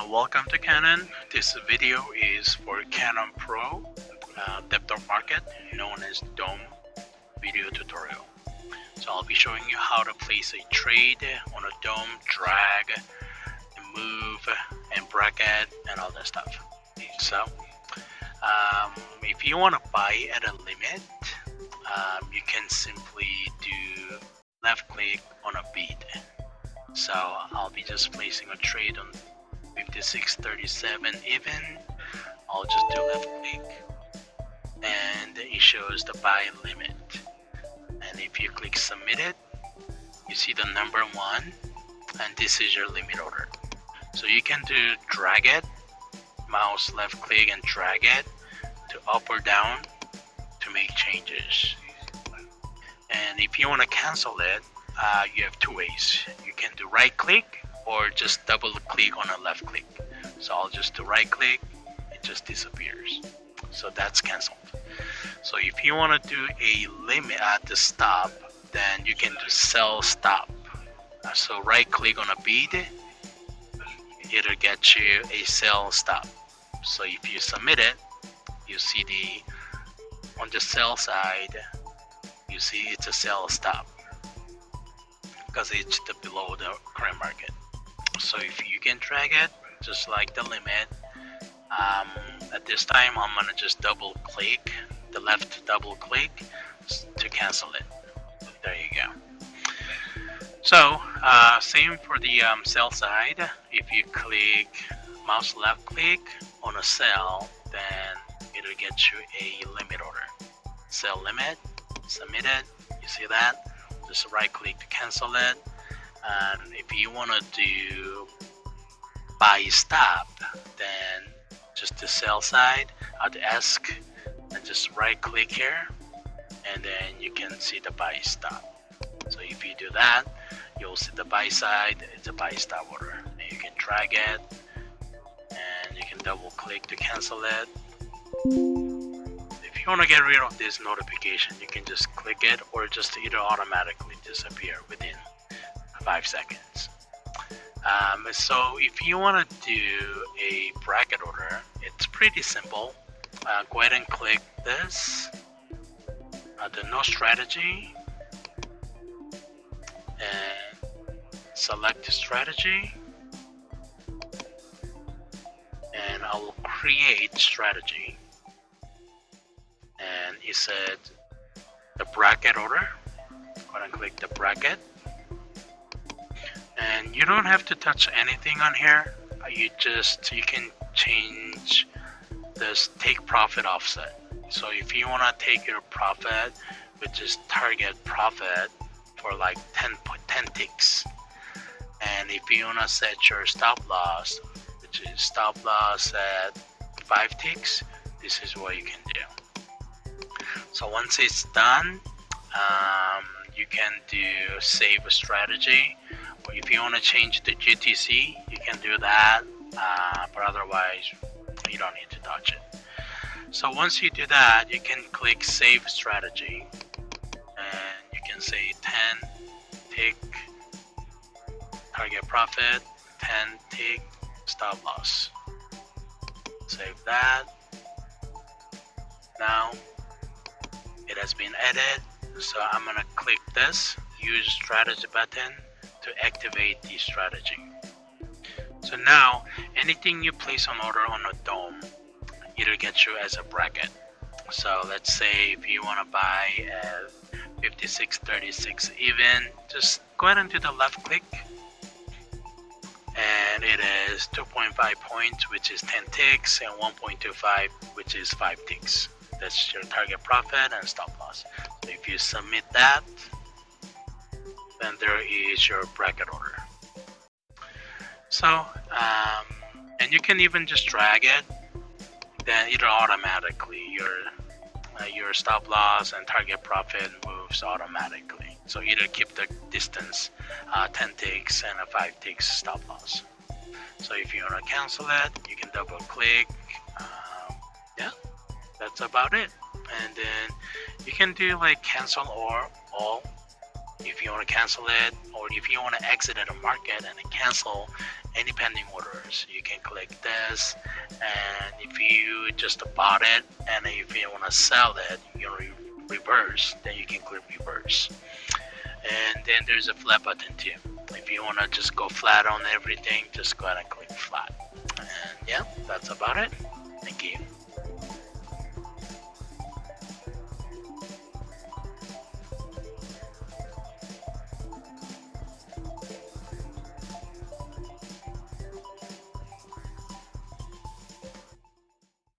Welcome to Canon. This video is for CannonPro depth of market, known as DOM video tutorial. So I'll be showing you how to place a trade on a DOM, drag, and move, and bracket, and all that stuff. So if you want to buy at a limit, you can simply do left click on a bid. So I'll be just placing a trade on 56.37 even. I'll just do left click and it shows the buy limit. And if you click submit it, you see the number 1 and this is your limit order. So you can do drag it, mouse left click and drag it to up or down to make changes. And if you want to cancel it, you have two ways. You can do right click or just double click on a left click. So I'll just do right click, it just disappears. So that's canceled. So if you want to do a limit at the stop, then you can do sell stop. So right click on a bid, it'll get you a sell stop. So if you submit it, you see on the sell side, you see it's a sell stop because it's below the current market. So if you can drag it just like the limit, at this time I'm gonna just double click the left, double click to cancel it. There you go. So same for the sell side. If you click mouse left click on a sell, then it'll get you a limit order. Sell limit, submit it. You see that? Just right click to cancel it. And if you want to do buy stop, then just the sell side, I'd ask and just right click here, and then you can see the buy stop. So if you do that, you'll see the buy side, it's a buy stop order. And you can drag it, and you can double click to cancel it. If you want to get rid of this notification, you can just click it, or just it'll automatically disappear within 5 seconds. So if you want to do a bracket order, it's pretty simple. Go ahead and click this, the no strategy, and select the strategy, and I will create strategy. And it said the bracket order. Go ahead and click the bracket. And you don't have to touch anything on here. You can change this take profit offset. So if you want to take your profit, which is target profit for like 10 ticks, and if you want to set your stop loss, which is stop loss at 5 ticks, this is what you can do. So once it's done, you can do save a strategy. If you want to change the GTC, you can do that, but otherwise you don't need to touch it. So once you do that, you can click save strategy, and you can say 10 tick target profit, 10 tick stop loss. Save that. Now it has been added, so I'm gonna click this use strategy button to activate the strategy. So now anything you place on order on a DOM, it'll get you as a bracket. So let's say if you want to buy at 56.36 even, just go ahead and do the left click, and it is 2.5 points, which is 10 ticks, and 1.25, which is 5 ticks. That's your target profit and stop loss. So if you submit that, then there is your bracket order. So and you can even just drag it, then it'll automatically your stop loss and target profit moves automatically. So it'll keep the distance 10 ticks and a 5 ticks stop loss. So if you want to cancel it, you can double click. Yeah, that's about it. And then you can do like cancel or all if you want to cancel it, or if you want to exit at a market and then cancel any pending orders. You can click this, and if you just bought it and if you want to sell it, you know, reverse, then you can click reverse. And then there's a flat button too. If you want to just go flat on everything, just go ahead and click flat. And yeah, that's about it. Thank you.